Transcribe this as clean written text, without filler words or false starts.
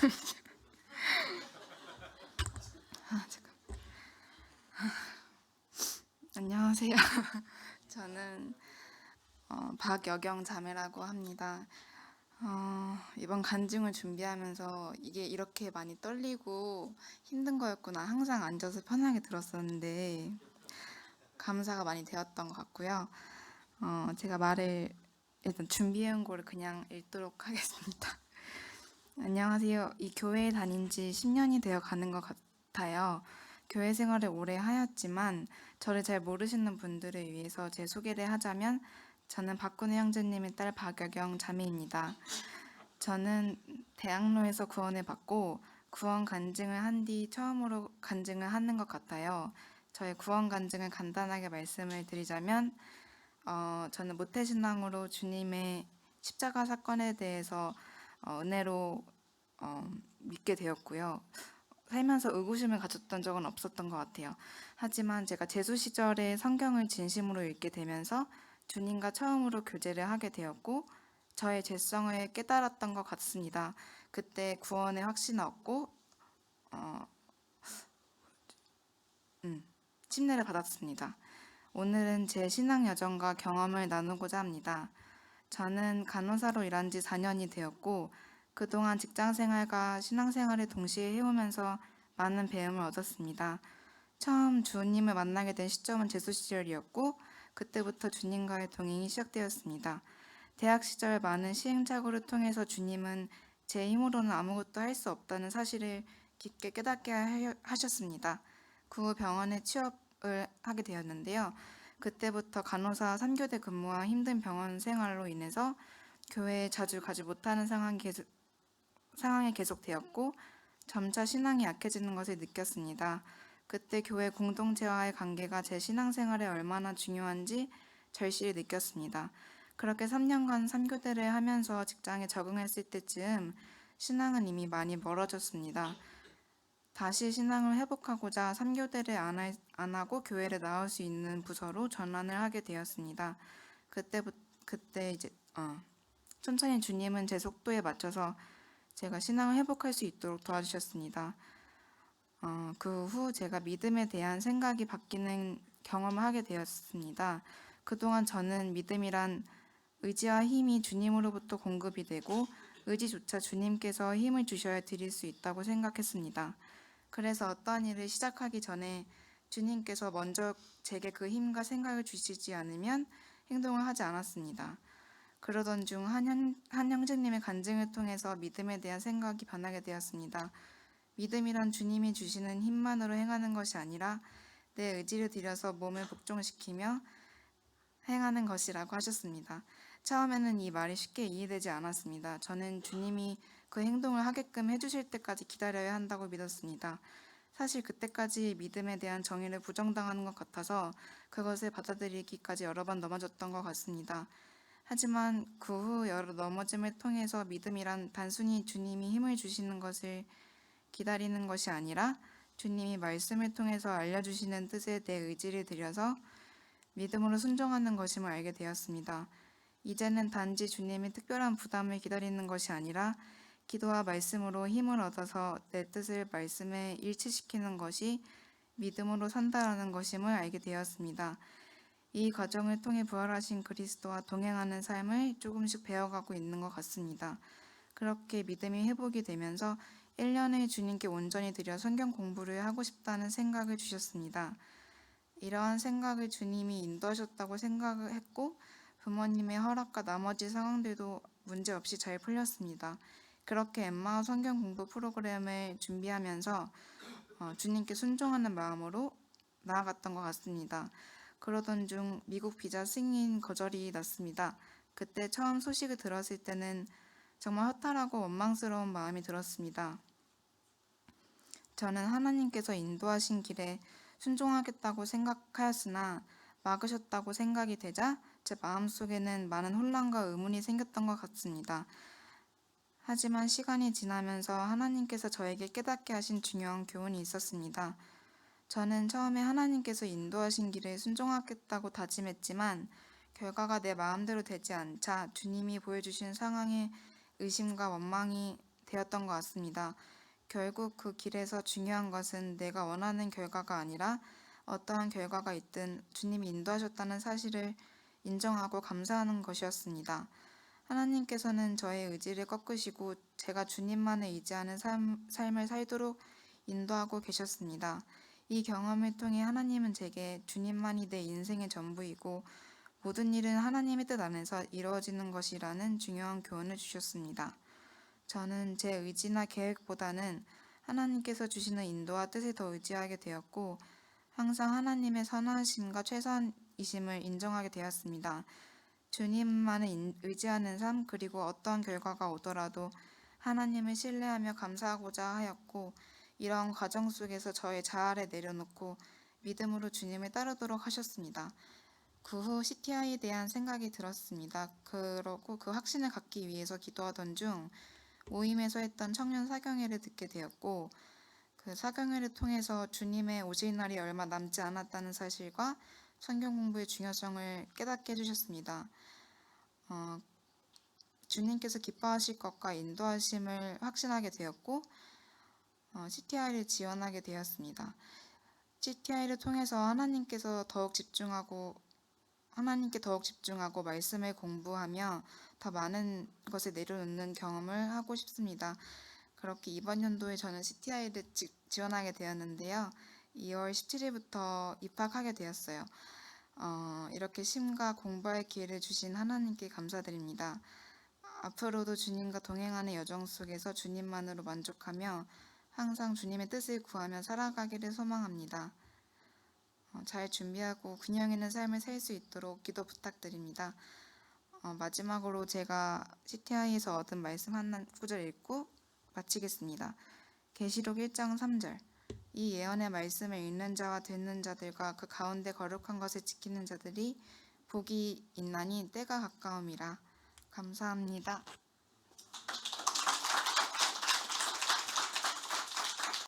잠깐. 안녕하세요. 저는 박여경 자매라고 합니다. 이번 간증을 준비하면서 이게 이렇게 많이 떨리고 힘든 거였구나. 항상 앉아서 편하게 들었었는데 감사가 많이 되었던 것 같고요. 제가 말을 일단 준비해온 거를 그냥 읽도록 하겠습니다. 안녕하세요. 이 교회에 다닌 지 10년이 되어 가는 것 같아요. 교회 생활을 오래 하였지만 저를 잘 모르시는 분들을 위해서 제 소개를 하자면 저는 박근혜 형제님의 딸 박여경 자매입니다. 저는 대학로에서 구원을 받고 구원 간증을 한 뒤 처음으로 간증을 하는 것 같아요. 저의 구원 간증을 간단하게 말씀을 드리자면 저는 모태신앙으로 주님의 십자가 사건에 대해서 은혜로 믿게 되었고요. 살면서 의구심을 가졌던 적은 없었던 것 같아요. 하지만 제가 재수 시절에 성경을 진심으로 읽게 되면서 주님과 처음으로 교제를 하게 되었고 저의 죄성을 깨달았던 것 같습니다. 그때 구원의 확신을 얻고 침례를 받았습니다. 오늘은 제 신앙 여정과 경험을 나누고자 합니다. 저는 간호사로 일한 지 4년이 되었고 그동안 직장생활과 신앙생활을 동시에 해오면서 많은 배움을 얻었습니다. 처음 주님을 만나게 된 시점은 재수 시절이었고 그때부터 주님과의 동행이 시작되었습니다. 대학 시절 많은 시행착오를 통해서 주님은 제 힘으로는 아무것도 할 수 없다는 사실을 깊게 깨닫게 하셨습니다. 그 후 병원에 취업을 하게 되었는데요. 그때부터 간호사 3교대 근무와 힘든 병원 생활로 인해서 교회에 자주 가지 못하는 상황이 계속되었고 점차 신앙이 약해지는 것을 느꼈습니다. 그때 교회 공동체와의 관계가 제 신앙생활에 얼마나 중요한지 절실히 느꼈습니다. 그렇게 3년간 3교대를 하면서 직장에 적응했을 때쯤 신앙은 이미 많이 멀어졌습니다. 다시 신앙을 회복하고자 3교대를 안 하고 교회를 나올 수 있는 부서로 전환을 하게 되었습니다. 그때 이제 천천히 주님은 제 속도에 맞춰서 제가 신앙을 회복할 수 있도록 도와주셨습니다. 그 후 제가 믿음에 대한 생각이 바뀌는 경험을 하게 되었습니다. 그동안 저는 믿음이란 의지와 힘이 주님으로부터 공급이 되고 의지조차 주님께서 힘을 주셔야 드릴 수 있다고 생각했습니다. 그래서 어떠한 일을 시작하기 전에 주님께서 먼저 제게 그 힘과 생각을 주시지 않으면 행동을 하지 않았습니다. 그러던 중 한 형제님의 간증을 통해서 믿음에 대한 생각이 변하게 되었습니다. 믿음이란 주님이 주시는 힘만으로 행하는 것이 아니라 내 의지를 들여서 몸을 복종시키며 행하는 것이라고 하셨습니다. 처음에는 이 말이 쉽게 이해되지 않았습니다. 저는 주님이 그 행동을 하게끔 해주실 때까지 기다려야 한다고 믿었습니다. 사실 그때까지 믿음에 대한 정의를 부정당하는 것 같아서 그것을 받아들이기까지 여러 번 넘어졌던 것 같습니다. 하지만 그 후 여러 넘어짐을 통해서 믿음이란 단순히 주님이 힘을 주시는 것을 기다리는 것이 아니라 주님이 말씀을 통해서 알려주시는 뜻에 내 의지를 들여서 믿음으로 순종하는 것임을 알게 되었습니다. 이제는 단지 주님의 특별한 부담을 기다리는 것이 아니라 기도와 말씀으로 힘을 얻어서 내 뜻을 말씀에 일치시키는 것이 믿음으로 산다라는 것임을 알게 되었습니다. 이 과정을 통해 부활하신 그리스도와 동행하는 삶을 조금씩 배워가고 있는 것 같습니다. 그렇게 믿음이 회복이 되면서 1년을 주님께 온전히 드려 성경 공부를 하고 싶다는 생각을 주셨습니다. 이러한 생각을 주님이 인도하셨다고 생각을 했고 부모님의 허락과 나머지 상황들도 문제없이 잘 풀렸습니다. 그렇게 엠마오 성경 공부 프로그램을 준비하면서 주님께 순종하는 마음으로 나아갔던 것 같습니다. 그러던 중 미국 비자 승인 거절이 났습니다. 그때 처음 소식을 들었을 때는 정말 허탈하고 원망스러운 마음이 들었습니다. 저는 하나님께서 인도하신 길에 순종하겠다고 생각하였으나 막으셨다고 생각이 되자 제 마음속에는 많은 혼란과 의문이 생겼던 것 같습니다. 하지만 시간이 지나면서 하나님께서 저에게 깨닫게 하신 중요한 교훈이 있었습니다. 저는 처음에 하나님께서 인도하신 길에 순종하겠다고 다짐했지만 결과가 내 마음대로 되지 않자 주님이 보여주신 상황에 의심과 원망이 되었던 것 같습니다. 결국 그 길에서 중요한 것은 내가 원하는 결과가 아니라 어떠한 결과가 있든 주님이 인도하셨다는 사실을 인정하고 감사하는 것이었습니다. 하나님께서는 저의 의지를 꺾으시고 제가 주님만을 의지하는 삶을 살도록 인도하고 계셨습니다. 이 경험을 통해 하나님은 제게 주님만이 내 인생의 전부이고 모든 일은 하나님의 뜻 안에서 이루어지는 것이라는 중요한 교훈을 주셨습니다. 저는 제 의지나 계획보다는 하나님께서 주시는 인도와 뜻에 더 의지하게 되었고 항상 하나님의 선하심과 최선이심을 인정하게 되었습니다. 주님만을 의지하는 삶 그리고 어떠한 결과가 오더라도 하나님을 신뢰하며 감사하고자 하였고 이러한 과정 속에서 저의 자아를 내려놓고 믿음으로 주님을 따르도록 하셨습니다. 그 후 CTI에 대한 생각이 들었습니다. 그러고 그 확신을 갖기 위해서 기도하던 중 모임에서 했던 청년 사경회를 듣게 되었고 그 사경회를 통해서 주님의 오실 날이 얼마 남지 않았다는 사실과 성경 공부의 중요성을 깨닫게 해주셨습니다. 주님께서 기뻐하실 것과 인도하심을 확신하게 되었고 CTI를 지원하게 되었습니다. CTI를 통해서 하나님께 더욱 집중하고 말씀을 공부하며 더 많은 것을 내려놓는 경험을 하고 싶습니다. 그렇게 이번 연도에 저는 CTI를 지원하게 되었는데요. 2월 17일부터 입학하게 되었어요. 이렇게 심과 공부할 기회를 주신 하나님께 감사드립니다. 앞으로도 주님과 동행하는 여정 속에서 주님만으로 만족하며 항상 주님의 뜻을 구하며 살아가기를 소망합니다. 잘 준비하고 균형 있는 삶을 살 수 있도록 기도 부탁드립니다. 마지막으로 제가 CTI에서 얻은 말씀 한 구절 읽고 마치겠습니다. 계시록 1장 3절 이 예언의 말씀을 읽는 자와 듣는 자들과 그 가운데 거룩한 것을 지키는 자들이 복이 있나니 때가 가까움이라. 감사합니다.